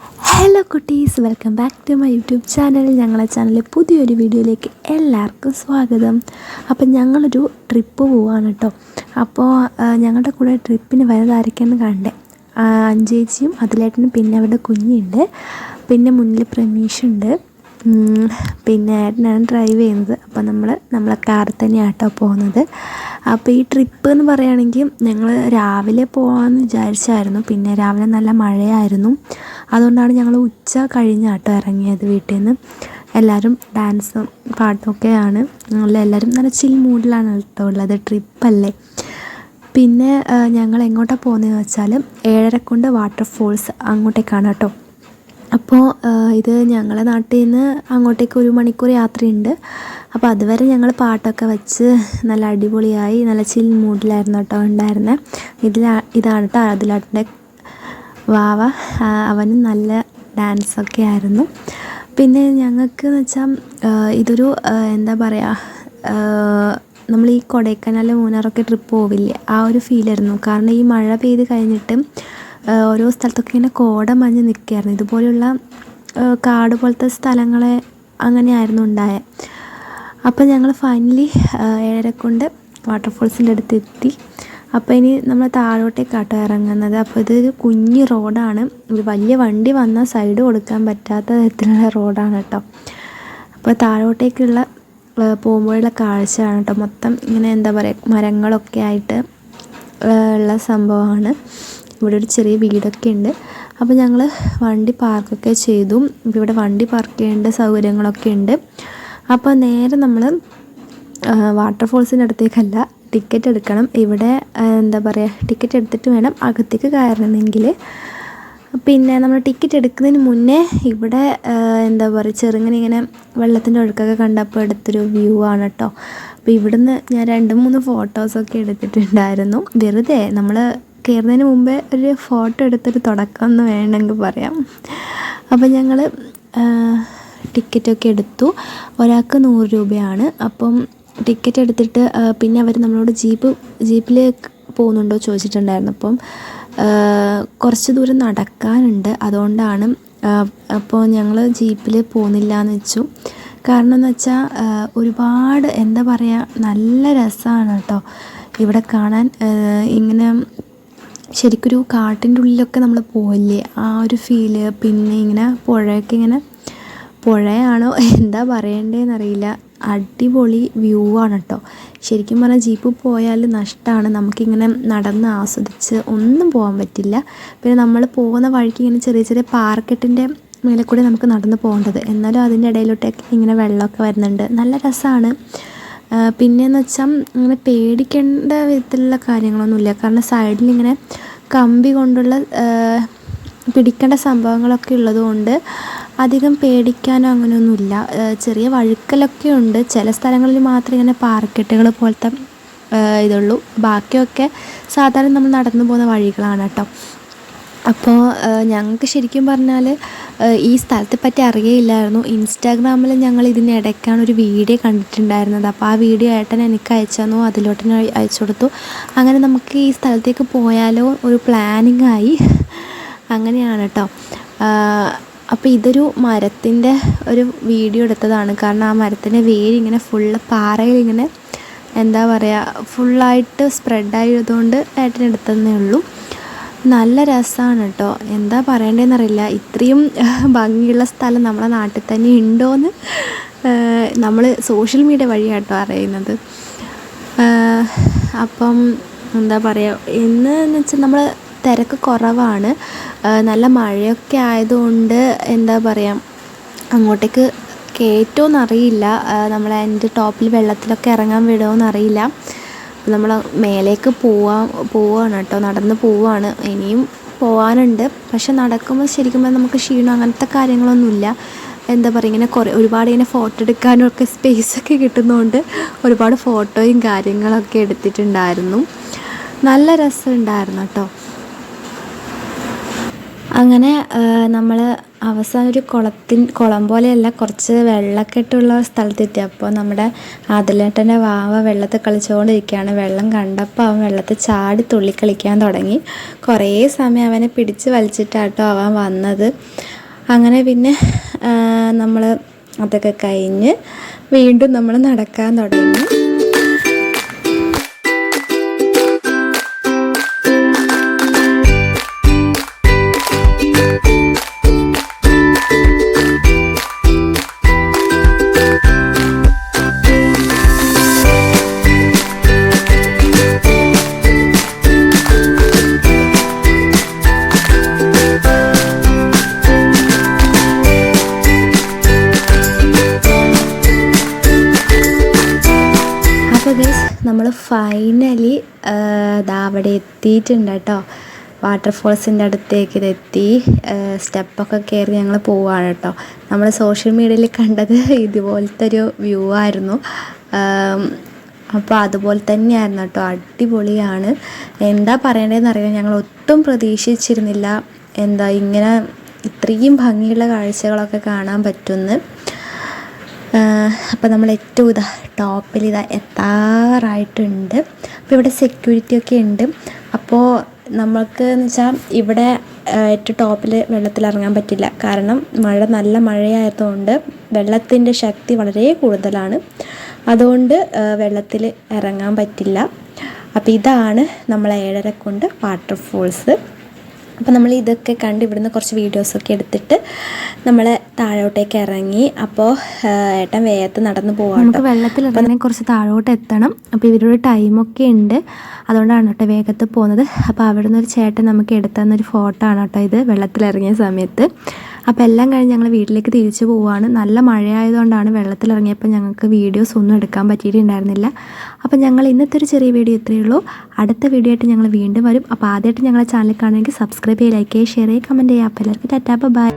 Hello കുട്ടീസ്, welcome back to my YouTube channel. ഞങ്ങളെ ചാനലിലെ പുതിയൊരു വീഡിയോയിലേക്ക് എല്ലാവർക്കും സ്വാഗതം. അപ്പം ഞങ്ങളൊരു ട്രിപ്പ് പോവാണ് കേട്ടോ. അപ്പോൾ ഞങ്ങളുടെ കൂടെ ട്രിപ്പിന് വരുന്നതാരൊക്കെയെന്ന് കണ്ടേ. അഞ്ചേച്ചിയും അതിലേട്ടനും, പിന്നെ അവരുടെ കുഞ്ഞുണ്ട്, പിന്നെ മുന്നിൽ പ്രമീഷുണ്ട്, പിന്നെ ഏട്ടനാണ് ഡ്രൈവ് ചെയ്യുന്നത്. അപ്പോൾ നമ്മളെ കാറിൽ തന്നെയാണ് കേട്ടോ പോകുന്നത്. അപ്പോൾ ഈ ട്രിപ്പ് എന്ന് പറയുകയാണെങ്കിൽ ഞങ്ങൾ രാവിലെ പോകാമെന്ന് വിചാരിച്ചായിരുന്നു. പിന്നെ രാവിലെ നല്ല മഴയായിരുന്നു. അതുകൊണ്ടാണ് ഞങ്ങൾ ഉച്ച കഴിഞ്ഞാട്ടോ ഇറങ്ങിയത് വീട്ടിൽ നിന്ന്. എല്ലാവരും ഡാൻസും പാട്ടുമൊക്കെയാണ്. എല്ലാവരും നല്ല ചിൽ മൂഡിലാണ് കേട്ടോ ഉള്ളത്. ട്രിപ്പല്ലേ. പിന്നെ ഞങ്ങൾ എങ്ങോട്ടാണ് പോകുന്നതെന്ന് വെച്ചാൽ ഏഴരക്കുണ്ട് വാട്ടർഫോൾസ് അങ്ങോട്ടേക്കാണ് കേട്ടോ. അപ്പോൾ ഇത് ഞങ്ങളെ നാട്ടിൽ നിന്ന് അങ്ങോട്ടേക്ക് 1 മണിക്കൂർ യാത്രയുണ്ട്. അപ്പോൾ അതുവരെ ഞങ്ങൾ പാട്ടൊക്കെ വെച്ച് നല്ല അടിപൊളിയായി നല്ല ചിൽ മൂഡിലായിരുന്നു കേട്ടോ ഉണ്ടായിരുന്നത്. ഇതാണ് കേട്ടോ അതിലാട്ടിൻ്റെ വാവ. അവനും നല്ല ഡാൻസൊക്കെ ആയിരുന്നു. പിന്നെ ഞങ്ങൾക്കെന്ന് വെച്ചാൽ ഇതൊരു എന്താ പറയുക, നമ്മൾ ഈ കൊടൈക്കനാൽ മൂന്നാറൊക്കെ ട്രിപ്പ് പോവില്ലേ, ആ ഒരു ഫീലായിരുന്നു. കാരണം ഈ മഴ പെയ്ത് കഴിഞ്ഞിട്ട് ഓരോ സ്ഥലത്തൊക്കെ ഇങ്ങനെ കോട മഞ്ഞ് നിൽക്കുകയായിരുന്നു. ഇതുപോലെയുള്ള കാട് പോലത്തെ സ്ഥലങ്ങളെ അങ്ങനെയായിരുന്നു ഉണ്ടായത്. അപ്പോൾ ഞങ്ങൾ ഫൈനലി ഏഴരക്കൊണ്ട് വാട്ടർഫോൾസിൻ്റെ അടുത്തെത്തി. അപ്പോൾ ഇനി നമ്മൾ താഴോട്ടേക്കാട്ടോ ഇറങ്ങുന്നത്. അപ്പോൾ ഇതൊരു കുഞ്ഞ് റോഡാണ്. ഒരു വലിയ വണ്ടി വന്നാൽ സൈഡ് കൊടുക്കാൻ പറ്റാത്ത തരത്തിലുള്ള റോഡാണ് കേട്ടോ. അപ്പോൾ താഴോട്ടേക്കുള്ള പോകുമ്പോഴുള്ള കാഴ്ചയാണ് കേട്ടോ. മൊത്തം ഇങ്ങനെ എന്താ പറയുക, മരങ്ങളൊക്കെ ആയിട്ട് ഉള്ള സംഭവമാണ്. ഇവിടെ ഒരു ചെറിയ വീടൊക്കെ ഉണ്ട്. അപ്പോൾ ഞങ്ങൾ വണ്ടി പാർക്കൊക്കെ ചെയ്തു. ഇപ്പോൾ ഇവിടെ വണ്ടി പാർക്ക് ചെയ്യേണ്ട സൗകര്യങ്ങളൊക്കെ ഉണ്ട്. അപ്പോൾ നേരെ നമ്മൾ വാട്ടർഫോൾസിൻ്റെ അടുത്തേക്കല്ല, ടിക്കറ്റ് എടുക്കണം. ഇവിടെ എന്താ പറയുക, ടിക്കറ്റ് എടുത്തിട്ട് വേണം അകത്തേക്ക് കയറണമെങ്കിൽ. പിന്നെ നമ്മൾ ടിക്കറ്റ് എടുക്കുന്നതിന് മുന്നേ ഇവിടെ എന്താ പറയുക, ചെറുങ്ങനെ ഇങ്ങനെ വെള്ളത്തിൻ്റെ ഒഴുക്കൊക്കെ കണ്ടപ്പോൾ എടുത്തൊരു വ്യൂ ആണ് കേട്ടോ. അപ്പോൾ ഇവിടുന്ന് ഞാൻ 2-3 ഫോട്ടോസൊക്കെ എടുത്തിട്ടുണ്ടായിരുന്നു. വെറുതെ നമ്മൾ കയറുന്നതിന് മുമ്പേ ഒരു ഫോട്ടോ എടുത്തൊരു തുടക്കം എന്ന് വേണമെങ്കിൽ പറയാം. അപ്പോൾ ഞങ്ങൾ ടിക്കറ്റൊക്കെ എടുത്തു. ഒരാൾക്ക് 100 രൂപയാണ്. അപ്പം ടിക്കറ്റ് എടുത്തിട്ട് പിന്നെ അവർ നമ്മളോട് ജീപ്പിൽ പോകുന്നുണ്ടോ ചോദിച്ചിട്ടുണ്ടായിരുന്നു. അപ്പം കുറച്ച് ദൂരം നടക്കാനുണ്ട്, അതുകൊണ്ടാണ്. അപ്പോൾ ഞങ്ങൾ ജീപ്പിൽ പോകുന്നില്ല എന്ന് വെച്ചു. കാരണം എന്ന് വെച്ചാൽ ഒരുപാട് എന്താ പറയുക, നല്ല രസമാണ് കേട്ടോ ഇവിടെ കാണാൻ. ഇങ്ങനെ ശരിക്കൊരു കാട്ടിൻ്റെ ഉള്ളിലൊക്കെ നമ്മൾ പോയില്ലേ, ആ ഒരു ഫീല്. പിന്നെ ഇങ്ങനെ പുഴയൊക്കെ ഇങ്ങനെ, പുഴയാണോ എന്താ പറയേണ്ടതെന്നറിയില്ല, അടിപൊളി വ്യൂ ആണ് കേട്ടോ. ശരിക്കും പറഞ്ഞാൽ ജീപ്പ് പോയാൽ നഷ്ടമാണ്. നമുക്കിങ്ങനെ നടന്ന് ആസ്വദിച്ച് ഒന്നും പോകാൻ പറ്റില്ല. പിന്നെ നമ്മൾ പോകുന്ന വഴിക്ക് ഇങ്ങനെ ചെറിയ ചെറിയ പാറക്കെട്ടിൻ്റെ മേലെ കൂടെ നമുക്ക് നടന്ന് പോകേണ്ടത്. എന്നാലും അതിൻ്റെ ഇടയിലോട്ടൊക്കെ ഇങ്ങനെ വെള്ളമൊക്കെ വരുന്നുണ്ട്, നല്ല രസമാണ്. പിന്നെയെന്ന് വെച്ചാൽ ഇങ്ങനെ പേടിക്കേണ്ട വിധത്തിലുള്ള കാര്യങ്ങളൊന്നുമില്ല. കാരണം സൈഡിലിങ്ങനെ കമ്പി കൊണ്ടുള്ള പിടിക്കേണ്ട സംഭവങ്ങളൊക്കെ ഉള്ളതുകൊണ്ട് അധികം പേടിക്കാനോ അങ്ങനെയൊന്നുമില്ല. ചെറിയ വഴുക്കലൊക്കെ ഉണ്ട്. ചില സ്ഥലങ്ങളിൽ മാത്രമേ ഇങ്ങനെ പാറക്കെട്ടുകൾ പോലത്തെ ഇതുള്ളൂ. ബാക്കിയൊക്കെ സാധാരണ നമ്മൾ നടന്നു പോകുന്ന വഴികളാണ് കേട്ടോ. അപ്പോൾ ഞങ്ങൾക്ക് ശരിക്കും പറഞ്ഞാൽ ഈ സ്ഥലത്തെ പറ്റി അറിയില്ലായിരുന്നു. ഇൻസ്റ്റാഗ്രാമിൽ ഞങ്ങൾ ഇതിനിടയ്ക്കാണ് ഒരു വീഡിയോ കണ്ടിട്ടുണ്ടായിരുന്നത്. അപ്പോൾ ആ വീഡിയോ ഏട്ടൻ എനിക്ക് അയച്ചു തന്നു, അതിലോട്ടനെ അയച്ചു കൊടുത്തു. അങ്ങനെ നമുക്ക് ഈ സ്ഥലത്തേക്ക് പോയാലോ ഒരു പ്ലാനിങ് ആയി. അങ്ങനെയാണ് കേട്ടോ. അപ്പോൾ ഇതൊരു മരത്തിൻ്റെ ഒരു വീഡിയോ എടുത്തതാണ്. കാരണം ആ മരത്തിൻ്റെ വേരിങ്ങനെ ഫുള്ള് പാറയിലിങ്ങനെ എന്താ പറയുക, ഫുള്ളായിട്ട് സ്പ്രെഡായതുകൊണ്ട് ഏട്ടൻ എടുത്തതേ ഉള്ളൂ. നല്ല രസമാണ് കേട്ടോ. എന്താ പറയേണ്ടതെന്നറിയില്ല, ഇത്രയും ഭംഗിയുള്ള സ്ഥലം നമ്മളെ നാട്ടിൽ തന്നെ ഉണ്ടോയെന്ന് നമ്മൾ സോഷ്യൽ മീഡിയ വഴിയാട്ടോ അറിയുന്നത്. അപ്പം എന്താ പറയുക, എന്ന് വെച്ചാൽ നമ്മൾ തിരക്ക് കുറവാണ്. നല്ല മഴയൊക്കെ ആയതുകൊണ്ട് എന്താ പറയുക, അങ്ങോട്ടേക്ക് കയറ്റുമെന്നറിയില്ല. നമ്മളെ അതിൻ്റെ ടോപ്പിൽ വെള്ളത്തിലൊക്കെ ഇറങ്ങാൻ വിടുമോയെന്നറിയില്ല. നമ്മൾ മേലേക്ക് പോവാണ് കേട്ടോ, നടന്ന് പോവാണ്. ഇനിയും പോകാനുണ്ട്. പക്ഷെ നടക്കുമ്പോൾ ശരിക്കും നമുക്ക് ക്ഷീണം അങ്ങനത്തെ കാര്യങ്ങളൊന്നുമില്ല. എന്താ പറയുക, ഇങ്ങനെ ഒരുപാട് ഇങ്ങനെ ഫോട്ടോ എടുക്കാനും ഒക്കെ സ്പേസൊക്കെ കിട്ടുന്നതുകൊണ്ട് ഒരുപാട് ഫോട്ടോയും കാര്യങ്ങളൊക്കെ എടുത്തിട്ടുണ്ടായിരുന്നു. നല്ല രസമുണ്ടായിരുന്നു കേട്ടോ. അങ്ങനെ നമ്മൾ അവസാനം ഒരു കുളം പോലെയല്ല, കുറച്ച് വെള്ളക്കെട്ടുള്ള സ്ഥലത്തെത്തി. അപ്പോൾ നമ്മുടെ ആദിലേട്ടൻ്റെ വാവ വെള്ളത്തിൽ കളിച്ചുകൊണ്ടിരിക്കുകയാണ്. വെള്ളം കണ്ടപ്പോൾ അവൻ വെള്ളത്തിൽ ചാടി തുള്ളി കളിക്കാൻ തുടങ്ങി. കുറേ സമയം അവനെ പിടിച്ച് വലിച്ചിട്ടാട്ടോ അവൻ വന്നത്. അങ്ങനെ പിന്നെ നമ്മൾ അതൊക്കെ കഴിഞ്ഞ് വീണ്ടും നമ്മൾ നടക്കാൻ തുടങ്ങി. നമ്മൾ ഫൈനലി അവിടെ എത്തിയിട്ടുണ്ട് കേട്ടോ. വാട്ടർഫോൾസിൻ്റെ അടുത്തേക്ക് ഇതെത്തി. സ്റ്റെപ്പൊക്കെ കയറി ഞങ്ങൾ പോവുകയാണ് കേട്ടോ. നമ്മൾ സോഷ്യൽ മീഡിയയിൽ കണ്ടത് ഇതുപോലത്തെ ഒരു വ്യൂ ആയിരുന്നു. അപ്പോൾ അതുപോലെ തന്നെയായിരുന്നു കേട്ടോ. അടിപൊളിയാണ്. എന്താ പറയേണ്ടതെന്ന് അറിയാം, ഞങ്ങൾ ഒട്ടും പ്രതീക്ഷിച്ചിരുന്നില്ല ഇങ്ങനെ ഇത്രയും ഭംഗിയുള്ള കാഴ്ചകളൊക്കെ കാണാൻ പറ്റുമെന്ന്. അപ്പോൾ നമ്മൾ ഏറ്റവും ടോപ്പിൽ എത്താറായിട്ടുണ്ട്. അപ്പോൾ ഇവിടെ സെക്യൂരിറ്റി ഒക്കെ ഉണ്ട്. അപ്പോൾ നമ്മൾക്ക് എന്ന് വെച്ചാൽ ഇവിടെ ഏറ്റവും ടോപ്പിൽ വെള്ളത്തിലിറങ്ങാൻ പറ്റില്ല. കാരണം നല്ല മഴയായതുകൊണ്ട് വെള്ളത്തിൻ്റെ ശക്തി വളരെ കൂടുതലാണ്. അതുകൊണ്ട് വെള്ളത്തിൽ ഇറങ്ങാൻ പറ്റില്ല. അപ്പോൾ ഇതാണ് നമ്മൾ ഏഴരക്കുണ്ട് വാട്ടർഫോൾസ്. അപ്പോൾ നമ്മൾ ഇതൊക്കെ കണ്ട് ഇവിടുന്ന് കുറച്ച് വീഡിയോസൊക്കെ എടുത്തിട്ട് നമ്മൾ താഴോട്ടേക്ക് ഇറങ്ങി. അപ്പോൾ ഏട്ടൻ വേഗത്ത് നടന്നു പോകാം. നമുക്ക് വെള്ളത്തിലിറങ്ങി കുറച്ച് താഴോട്ട് എത്തണം. അപ്പോൾ ഇവരുടെ ടൈമൊക്കെ ഉണ്ട്, അതുകൊണ്ടാണ് കേട്ടോ വേഗത്ത് പോകുന്നത്. അപ്പോൾ അവിടെ നിന്ന് ഒരു ചേട്ടൻ നമുക്ക് എടുത്തുതന്നൊരു ഫോട്ടോ ആണ് കേട്ടോ ഇത്, വെള്ളത്തിലിറങ്ങിയ സമയത്ത്. അപ്പോൾ എല്ലാം കഴിഞ്ഞ് ഞങ്ങൾ വീട്ടിലേക്ക് തിരിച്ചു പോവുകയാണ്. നല്ല മഴയായതുകൊണ്ടാണ് വെള്ളത്തിലിറങ്ങിയപ്പോൾ ഞങ്ങൾക്ക് വീഡിയോസ് ഒന്നും എടുക്കാൻ പറ്റിയിട്ടുണ്ടായിരുന്നില്ല. അപ്പോൾ ഞങ്ങൾ ഇന്നത്തെ ഒരു ചെറിയ വീഡിയോ ഇത്രയേ ഉള്ളൂ. അടുത്ത വീഡിയോ ആയിട്ട് ഞങ്ങൾ വീണ്ടും വരും. അപ്പോൾ ആദ്യമായിട്ട് ഞങ്ങളെ ചാനൽ കാണുമെങ്കിൽ സബ്സ്ക്രൈബ് ചെയ്യുക, ലൈക്ക് ചെയ്യുക, ഷെയർ ചെയ്യുക, കമൻറ്റ് ചെയ്യുക. അപ്പോൾ എല്ലാവർക്കും ടാറ്റാ ബൈ.